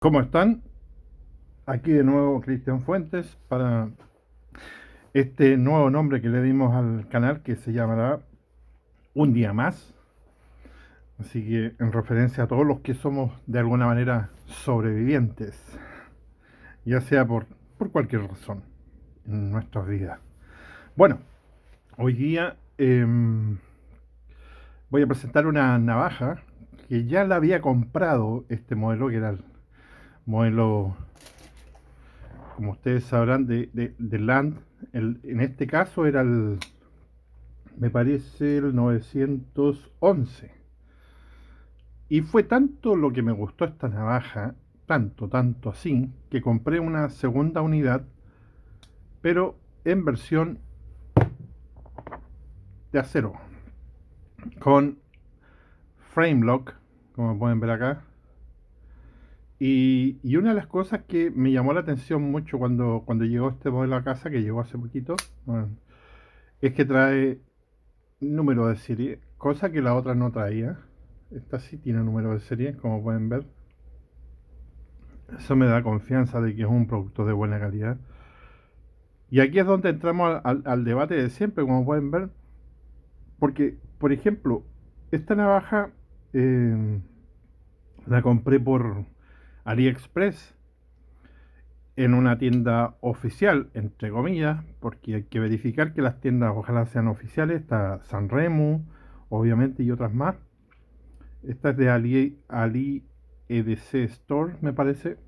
¿Cómo están? Aquí de nuevo Cristian Fuentes para este nuevo nombre que le dimos al canal que se llamará Un Día Más. Así que en referencia a todos los que somos de alguna manera sobrevivientes, ya sea por cualquier razón en nuestras vidas. Bueno, hoy día voy a presentar una navaja que ya la había comprado este modelo, que era el modelo, como ustedes sabrán, de Land. En este caso era me parece el 911. Y fue tanto lo que me gustó esta navaja, tanto así, que compré una segunda unidad, pero en versión de acero, con frame lock, como pueden ver acá. Y una de las cosas que me llamó la atención mucho cuando llegó este modelo a casa, que llegó hace poquito, bueno, es que trae número de serie, cosa que la otra no traía. Esta sí tiene número de serie, como pueden ver. Eso me da confianza de que es un producto de buena calidad. Y aquí es donde entramos al debate de siempre, como pueden ver. Porque, por ejemplo, esta navaja eh, la compré por AliExpress en una tienda oficial, entre comillas, porque hay que verificar que las tiendas ojalá sean oficiales. Está Sanremo, obviamente, y otras más. Esta es de Ali EDC Store, me parece.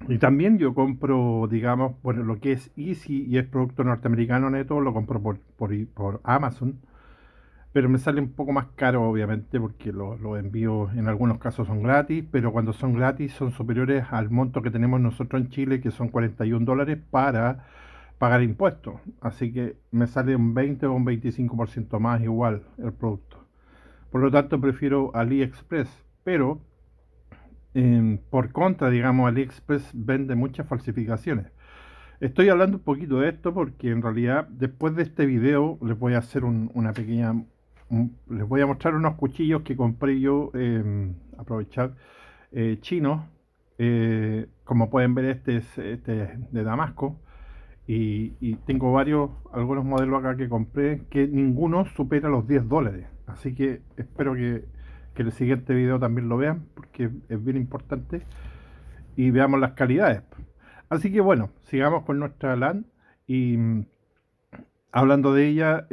Y también yo compro, digamos, bueno, lo que es Easy y es producto norteamericano neto, lo compro por Amazon, pero me sale un poco más caro, obviamente, porque los envíos en algunos casos son gratis, pero cuando son gratis son superiores al monto que tenemos nosotros en Chile, que son $41 para pagar impuestos. Así que me sale un 20 o un 25% más igual el producto. Por lo tanto, prefiero AliExpress, pero por contra, digamos, AliExpress vende muchas falsificaciones. Estoy hablando un poquito de esto porque en realidad después de este video les voy a hacer una pequeña... les voy a mostrar unos cuchillos que compré yo, aprovechar, chinos. Como pueden ver, este es de Damasco. Y tengo algunos modelos acá que compré, que ninguno supera los $10. Así que espero que el siguiente video también lo vean, porque es bien importante. Y veamos las calidades. Así que bueno, sigamos con nuestra LAN. Y hablando de ella,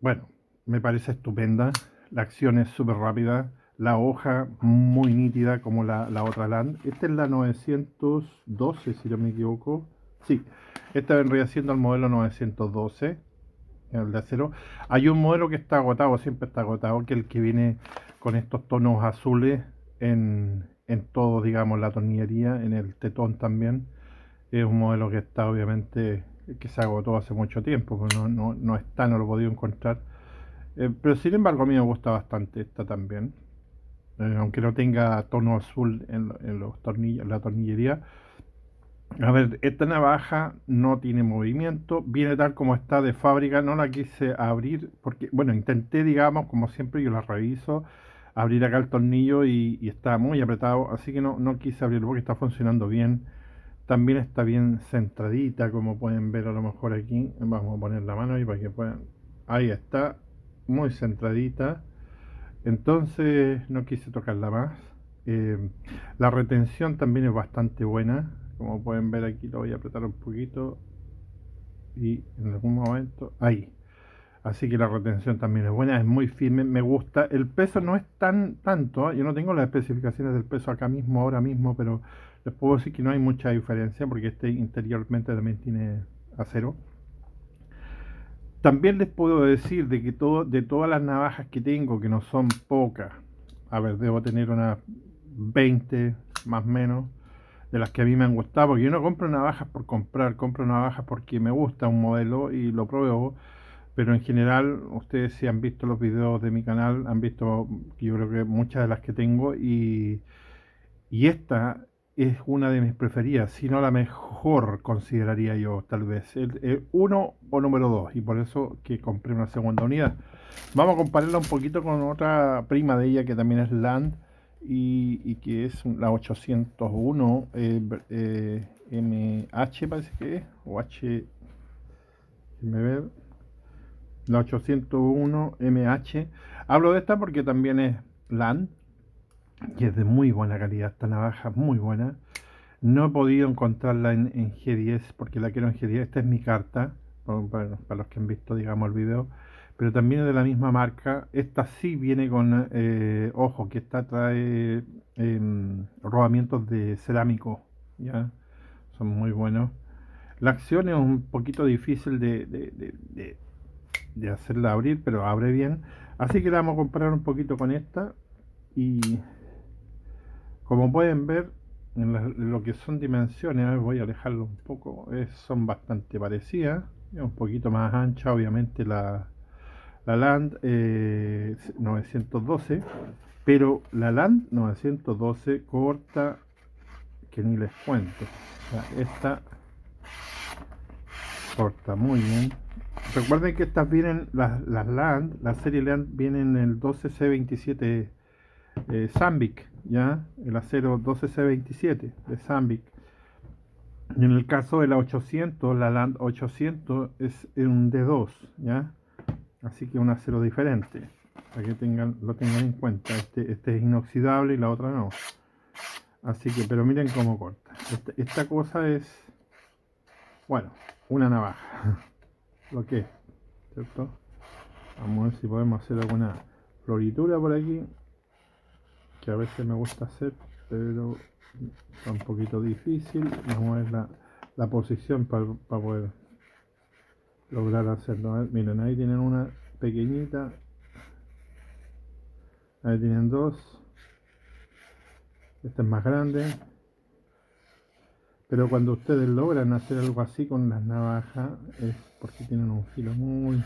bueno, me parece estupenda. La acción es súper rápida. La hoja muy nítida como la otra LAN. Esta es la 912, si no me equivoco. Sí, esta vendría siendo el modelo 912, el de acero. Hay un modelo que está agotado, siempre está agotado, que es el que viene con estos tonos azules en todo, digamos, la tornillería, en el tetón también. Es un modelo que está, obviamente, que se agotó hace mucho tiempo, pues no está, no lo he podido encontrar. Pero sin embargo, a mí me gusta bastante esta también. Aunque no tenga tono azul en los tornillos, la tornillería. A ver, esta navaja no tiene movimiento, viene tal como está de fábrica, no la quise abrir porque, bueno, intenté, digamos, como siempre yo la reviso, abrir acá el tornillo y está muy apretado, así que no quise abrirlo porque está funcionando bien. También está bien centradita, como pueden ver a lo mejor aquí. Vamos a poner la mano ahí para que puedan. Ahí está, muy centradita. Entonces no quise tocarla más. Eh, la retención también es bastante buena. Como pueden ver aquí, lo voy a apretar un poquito. Y en algún momento, ahí. Así que la retención también es buena, es muy firme, me gusta. El peso no es tanto, ¿eh? Yo no tengo las especificaciones del peso acá mismo, ahora mismo, pero les puedo decir que no hay mucha diferencia porque este interiormente también tiene acero. También les puedo decir de que de todas las navajas que tengo, que no son pocas, a ver, debo tener unas 20 más o menos, de las que a mí me han gustado, porque yo no compro navajas por comprar, compro navajas porque me gusta un modelo y lo pruebo, pero en general ustedes si han visto los videos de mi canal, han visto yo creo que muchas de las que tengo y esta es una de mis preferidas, si no la mejor consideraría yo tal vez, el uno o número dos, y por eso que compré una segunda unidad. Vamos a compararla un poquito con otra prima de ella que también es Land, y que es la 801 MH parece que es, o H, me ver, la 801 MH. Hablo de esta porque también es LAN y es de muy buena calidad, esta navaja muy buena. No he podido encontrarla en G10 porque la quiero en G10. Esta es mi carta, para los que han visto, digamos, el video. Pero también es de la misma marca. Esta sí viene con, ojo, que esta trae rodamientos de cerámico, ¿ya? Son muy buenos. La acción es un poquito difícil de hacerla abrir, pero abre bien. Así que la vamos a comparar un poquito con esta. Y como pueden ver, en lo que son dimensiones, voy a alejarlo un poco, son bastante parecidas. Es un poquito más ancha, obviamente, la Land 912, pero la Land 912 corta que ni les cuento. O sea, esta corta muy bien. Recuerden que estas vienen, las Land, la serie Land vienen en el 12C27 Sambic, ¿ya? El acero 12C27 de Sambic. Y en el caso de la 800, la Land 800 es un D2, ¿ya? Así que un acero diferente, para que lo tengan en cuenta. Este es inoxidable y la otra no. Así que, pero miren cómo corta. Esta cosa es, bueno, una navaja. Lo que es, ¿cierto? Vamos a ver si podemos hacer alguna floritura por aquí, que a veces me gusta hacer, pero está un poquito difícil. Vamos a ver la posición para poder lograr hacerlo. Miren, ahí tienen una pequeñita, ahí tienen dos, esta es más grande, pero cuando ustedes logran hacer algo así con las navajas es porque tienen un filo muy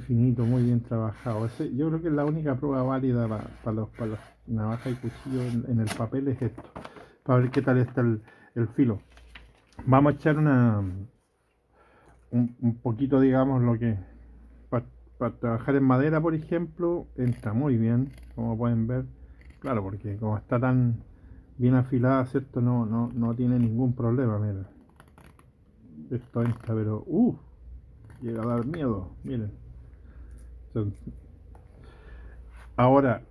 finito, muy bien trabajado. Yo creo que es la única prueba válida para los navajas y cuchillos en el papel, es esto, para ver qué tal está el filo. Vamos a echar un poquito, digamos, lo que para trabajar en madera, por ejemplo, entra muy bien, como pueden ver. Claro, porque como está tan bien afilada, ¿cierto? No tiene ningún problema, miren. Esto entra, pero llega a dar miedo, miren. Ahora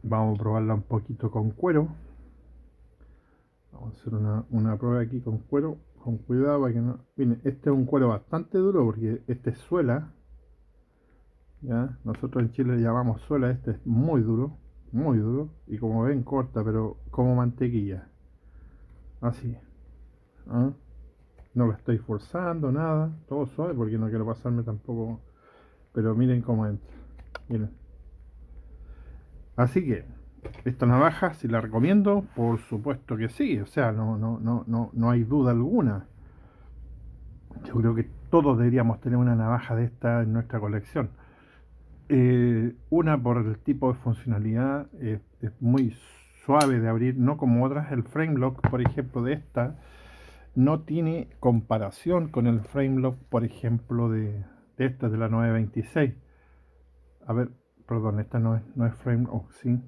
vamos a probarla un poquito con cuero. Vamos a hacer una prueba aquí con cuero, con cuidado para que no. Miren, este es un cuero bastante duro porque este es suela, ¿ya? Nosotros en Chile le llamamos suela. Este es muy duro, y como ven corta, pero como mantequilla, así, ¿ah? No lo estoy forzando, nada, todo suave porque no quiero pasarme tampoco, pero miren cómo entra, miren. Así que esta navaja, si la recomiendo, por supuesto que sí, o sea, no hay duda alguna. Yo creo que todos deberíamos tener una navaja de esta en nuestra colección. Una, por el tipo de funcionalidad, es muy suave de abrir, no como otras. El frame lock, por ejemplo, de esta no tiene comparación con el frame lock, por ejemplo, de esta, de la 926. A ver, perdón, esta no es frame lock, sí.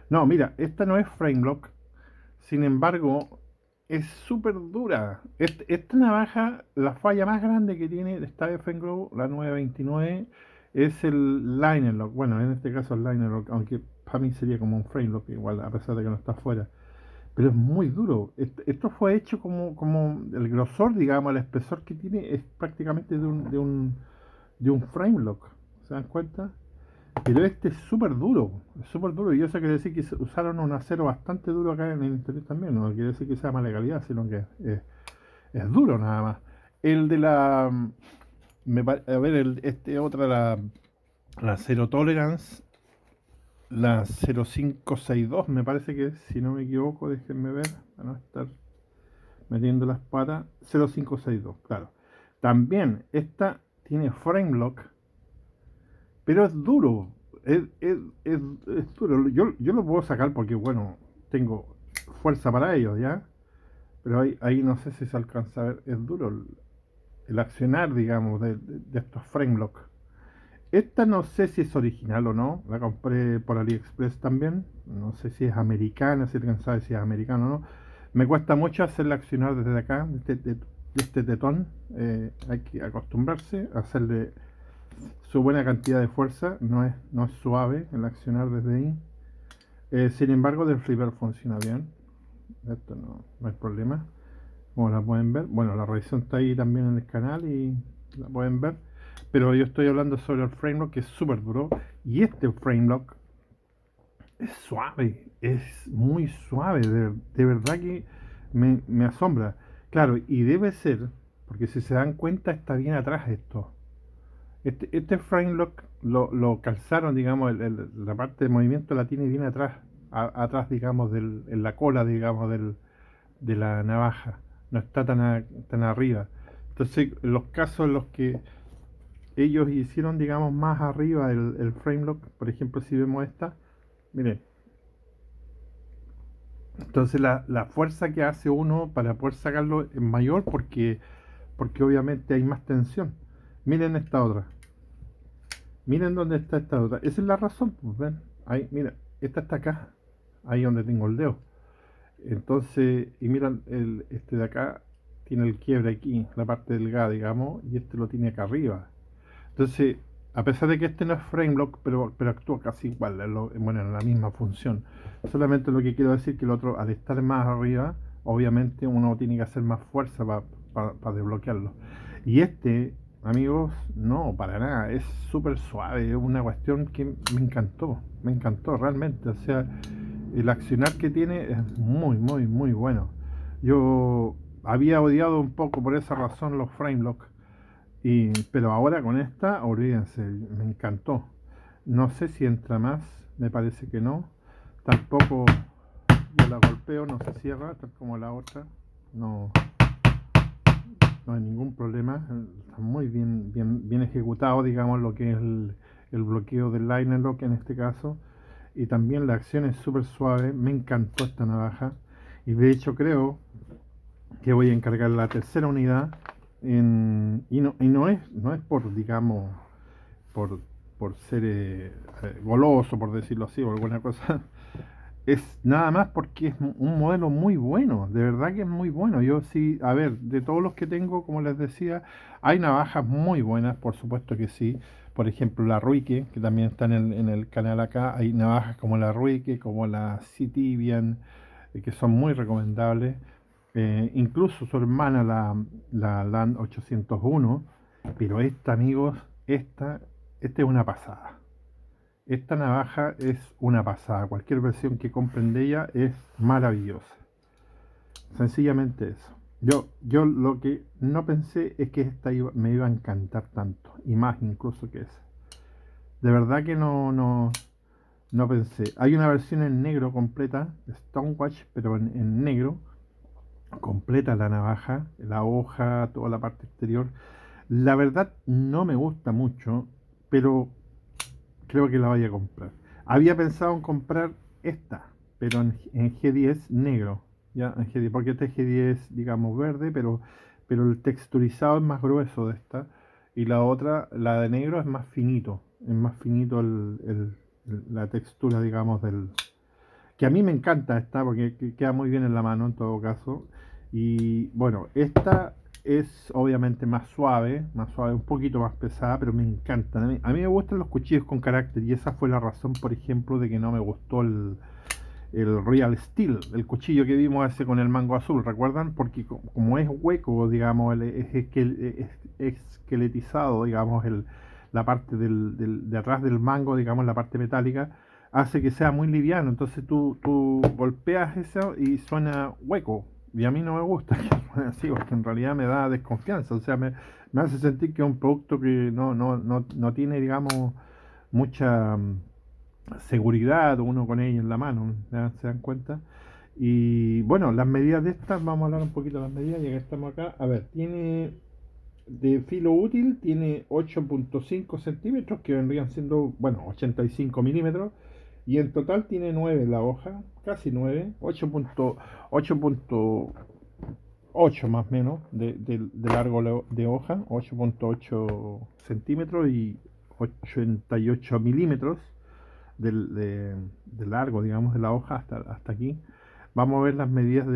No, mira, esta no es frame lock, sin embargo, es súper dura. Esta navaja, la falla más grande que tiene esta F-Grow, la 929, es el liner lock. Bueno, en este caso el liner lock, aunque para mí sería como un frame lock igual, a pesar de que no está afuera. Pero es muy duro. Esto fue hecho como el grosor, digamos, el espesor que tiene es prácticamente de un frame lock. ¿Se dan cuenta? Pero este es súper duro, y eso quiere decir que usaron un acero bastante duro acá en el interior también. No quiere decir que sea mala calidad, sino que es duro nada más. El de la, a ver, otra, la Zero Tolerance, la 0562 me parece que es, si no me equivoco, déjenme ver, para no estar metiendo las patas. 0562, claro. También esta tiene frame lock, pero es duro, es duro. Yo lo puedo sacar porque, bueno, tengo fuerza para ello, ¿ya? Pero ahí no sé si se alcanza a ver, es duro el accionar, digamos, de estos frame lock. Esta no sé si es original o no, la compré por AliExpress también, no sé si es americana, si alguien sabe si es americana o no. Me cuesta mucho hacerla accionar desde acá, de este tetón, hay que acostumbrarse a hacerle su buena cantidad de fuerza, no es suave el accionar desde ahí. Sin embargo, del flipper funciona bien, esto no hay problema, como la pueden ver. Bueno, la revisión está ahí también en el canal y la pueden ver. Pero yo estoy hablando sobre el frame lock, que es súper duro. Y este frame lock es suave, es muy suave. De verdad que me asombra. Claro, y debe ser, porque si se dan cuenta está bien atrás esto. Este frame lock lo calzaron, digamos, la parte de movimiento la tiene bien atrás. Atrás, digamos, en la cola, digamos, de la navaja. No está tan arriba. Entonces, los casos en los que ellos hicieron, digamos, más arriba el frame lock, por ejemplo, si vemos esta, miren, entonces la fuerza que hace uno para poder sacarlo es mayor porque obviamente hay más tensión. Miren esta otra, miren dónde está esta otra, esa es la razón, pues ven, ahí, mira, esta está acá, ahí donde tengo el dedo. Entonces, y miran, este de acá tiene el quiebre aquí, la parte delgada, digamos, y este lo tiene acá arriba. Entonces, a pesar de que este no es frame lock, pero actúa casi igual, bueno, en la misma función. Solamente lo que quiero decir que el otro, al estar más arriba, obviamente uno tiene que hacer más fuerza para desbloquearlo. Y este, amigos, no, para nada, es súper suave, es una cuestión que me encantó realmente. O sea, el accionar que tiene es muy, muy, muy bueno. Yo había odiado un poco por esa razón los frame lock. Pero ahora con esta, olvídense, me encantó. No sé si entra más, me parece que no. Tampoco yo la golpeo, no se cierra, tal como la otra. No, no hay ningún problema. Está muy bien ejecutado, digamos, lo que es el bloqueo del liner lock en este caso. Y también la acción es súper suave. Me encantó esta navaja. Y de hecho creo que voy a encargar la tercera unidad. No es por, digamos, por, por ser goloso, por decirlo así, o alguna cosa. Es nada más porque es un modelo muy bueno, de verdad que es muy bueno. Yo sí, a ver, de todos los que tengo, como les decía, hay navajas muy buenas, por supuesto que sí. Por ejemplo, la Ruike, que también está en el canal acá, hay navajas como la Ruike, como la Citibian, que son muy recomendables. Incluso su hermana, la Land 801, pero esta, amigos, esta es una pasada. Esta navaja es una pasada. Cualquier versión que compren de ella es maravillosa. Sencillamente eso. Yo lo que no pensé es que me iba a encantar tanto. Y más incluso que esa. De verdad que no pensé. Hay una versión en negro completa, Stonewatch, pero en negro. Completa la navaja, la hoja, toda la parte exterior. La verdad no me gusta mucho, pero creo que la vaya a comprar. Había pensado en comprar esta, pero en G10 negro, ya en G10, porque este es G10, digamos, verde, pero el texturizado es más grueso de esta, y la otra, la de negro, es más finito la textura, digamos, que a mí me encanta esta, porque queda muy bien en la mano en todo caso, y bueno, esta es obviamente más suave, un poquito más pesada, pero me encantan. A mí me gustan los cuchillos con carácter y esa fue la razón, por ejemplo, de que no me gustó el Real Steel, el cuchillo que vimos ese con el mango azul, ¿recuerdan? Porque como es hueco, digamos, es esqueletizado, digamos, la parte de atrás del mango, digamos, la parte metálica, hace que sea muy liviano. Entonces tú golpeas eso y suena hueco. Y a mí no me gusta que suene así, porque en realidad me da desconfianza. O sea, me hace sentir que es un producto que no tiene, digamos, mucha seguridad uno con ella en la mano, ¿ya? ¿Se dan cuenta? Y bueno, las medidas de estas, vamos a hablar un poquito de las medidas, ya que estamos acá. A ver, tiene de filo útil, tiene 8.5 centímetros, que vendrían siendo, bueno, 85 milímetros. Y en total tiene 9 la hoja, casi 9, 8.8 más o menos de largo de hoja, 8.8 centímetros y 88 milímetros de largo, digamos, de la hoja hasta aquí. Vamos a ver las medidas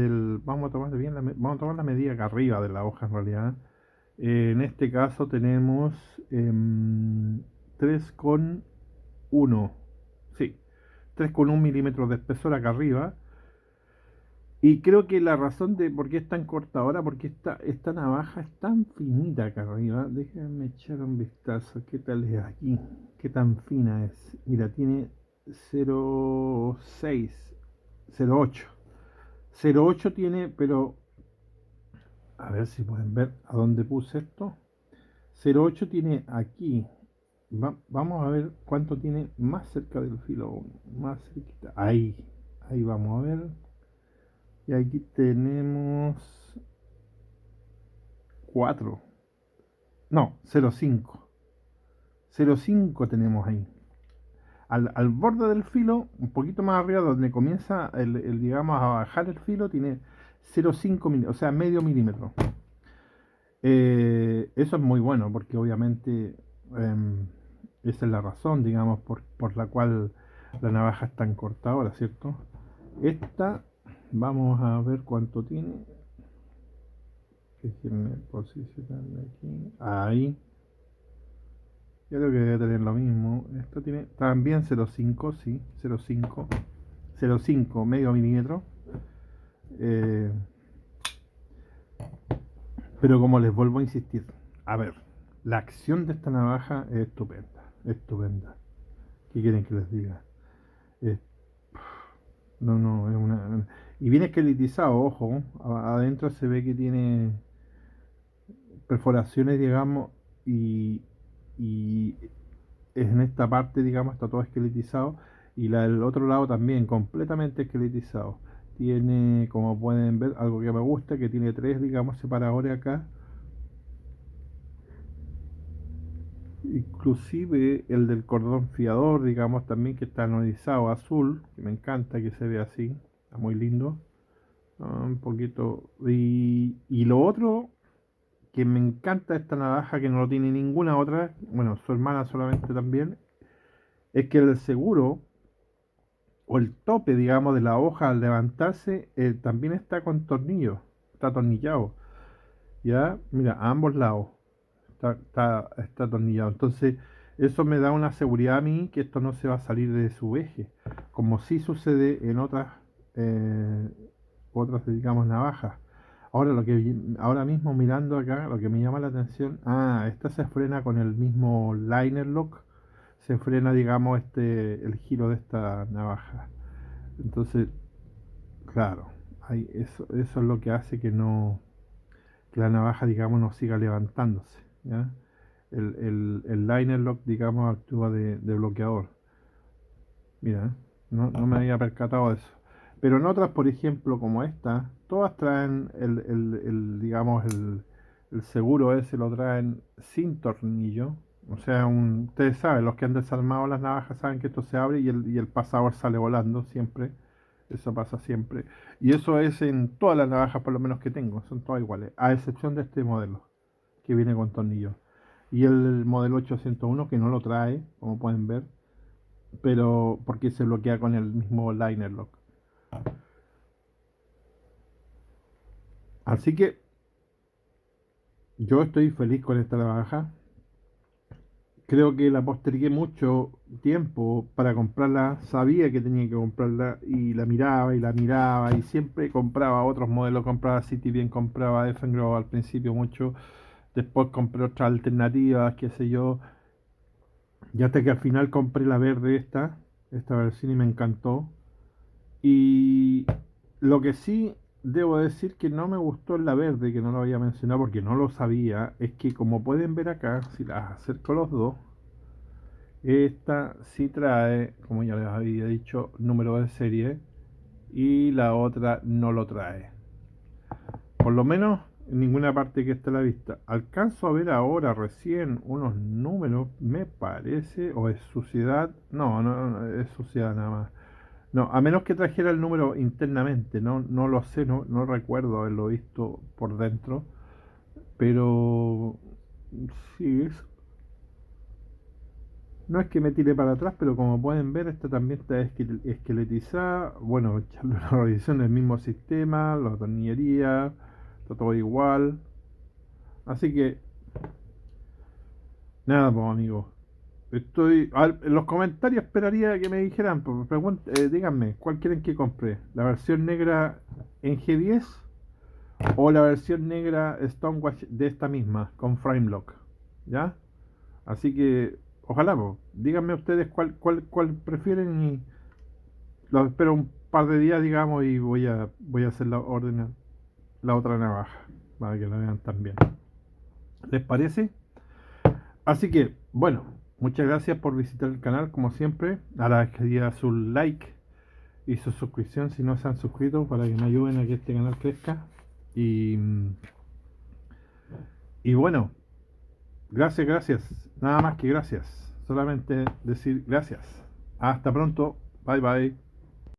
vamos a tomar bien vamos a tomar la medida acá arriba de la hoja en realidad. En este caso tenemos 3,1, sí, 3,1 milímetros de espesor acá arriba. Y creo que la razón de por qué es tan corta ahora, porque esta navaja es tan finita acá arriba. Déjenme echar un vistazo. ¿Qué tal es aquí? ¿Qué tan fina es? Mira, tiene 0,6, 0,8. 0,8 tiene, pero a ver si pueden ver a dónde puse esto. 0,8 tiene aquí. Vamos a ver cuánto tiene más cerca del filo. Más cerquita. Ahí vamos a ver. Y aquí tenemos 4. No, 0,5. 0,5 tenemos ahí. Al borde del filo, un poquito más arriba, donde comienza digamos, a bajar el filo, tiene 0,5 milímetros, o sea, medio milímetro. Eso es muy bueno, porque obviamente esa es la razón, digamos, por la cual la navaja es tan corta ahora, ¿cierto? Esta, vamos a ver cuánto tiene. Déjenme posicionarme aquí. Ahí. Yo creo que debe tener lo mismo. Esto tiene también 0,5, sí, 0,5. 0,5, medio milímetro. Eh, pero como les vuelvo a insistir, a ver, la acción de esta navaja es estupenda, estupenda. ¿Qué quieren que les diga? Es- no, es una... Y viene esqueletizado, ojo, adentro se ve que tiene perforaciones, digamos, y en esta parte, digamos, está todo esqueletizado y el otro lado también, completamente esqueletizado. Tiene, como pueden ver, algo que me gusta, que tiene tres, digamos, separadores acá. Inclusive el del cordón fiador, digamos, también que está anodizado azul, que me encanta que se vea así, está muy lindo. Un poquito. Y lo otro que me encanta de esta navaja, que no lo tiene ninguna otra, bueno, su hermana solamente también, es que el seguro o el tope, digamos, de la hoja al levantarse también está con tornillos, está atornillado. Ya, mira, a ambos lados está atornillado. Entonces, eso me da una seguridad a mí que esto no se va a salir de su eje, como sí sucede en eh, digamos, navajas. Ahora mismo mirando acá, lo que me llama la atención, esta se frena con el mismo liner lock, se frena, digamos, el giro de esta navaja. Entonces, claro, eso es lo que hace que la navaja, digamos, no siga levantándose, ¿ya? El liner lock, digamos, actúa de bloqueador. Mira, no me había percatado de eso. Pero en otras, por ejemplo, como esta, todas traen digamos, el seguro ese lo traen sin tornillo. O sea, ustedes saben, los que han desarmado las navajas saben que esto se abre y el pasador sale volando siempre. Eso pasa siempre. Y eso es en todas las navajas, por lo menos que tengo. Son todas iguales, a excepción de este modelo, que viene con tornillo. Y el modelo 801 que no lo trae, como pueden ver, pero porque se bloquea con el mismo liner lock. Así que yo estoy feliz con esta navaja. Creo que la postergué mucho tiempo para comprarla. Sabía que tenía que comprarla y la miraba y siempre compraba otros modelos. Compraba City bien, compraba Effengrove al principio mucho. Después compré otras alternativas, qué sé yo. Y hasta que al final compré la verde esta versión y me encantó. Y lo que sí debo decir que no me gustó en la verde, que no lo había mencionado porque no lo sabía, es que como pueden ver acá, si las acerco los dos, esta sí trae, como ya les había dicho, número de serie y la otra no lo trae. Por lo menos en ninguna parte que esté a la vista. Alcanzo a ver ahora recién unos números, me parece, o es suciedad, no, es suciedad nada más. No, a menos que trajera el número internamente, no lo sé, no recuerdo haberlo visto por dentro, pero sí, No es que me tire para atrás, pero como pueden ver, esta también está esqueletizada. Bueno, echarle una revisión del mismo sistema, la tornillería, está todo igual. Así que, nada, pues amigos. En los comentarios esperaría que me dijeran, pues, díganme, ¿cuál quieren que compre? ¿La versión negra en G10 o la versión negra Stonewash de esta misma, con frame lock? ¿Ya? Así que, ojalá, pues, díganme ustedes cuál prefieren y los espero un par de días, digamos, y voy a hacer la otra navaja, para que la vean también. ¿Les parece? Así que, bueno, muchas gracias por visitar el canal, como siempre. Ahora quería su like y su suscripción si no se han suscrito para que me ayuden a que este canal crezca. Y, y bueno, gracias. Nada más que gracias. Solamente decir gracias. Hasta pronto. Bye bye.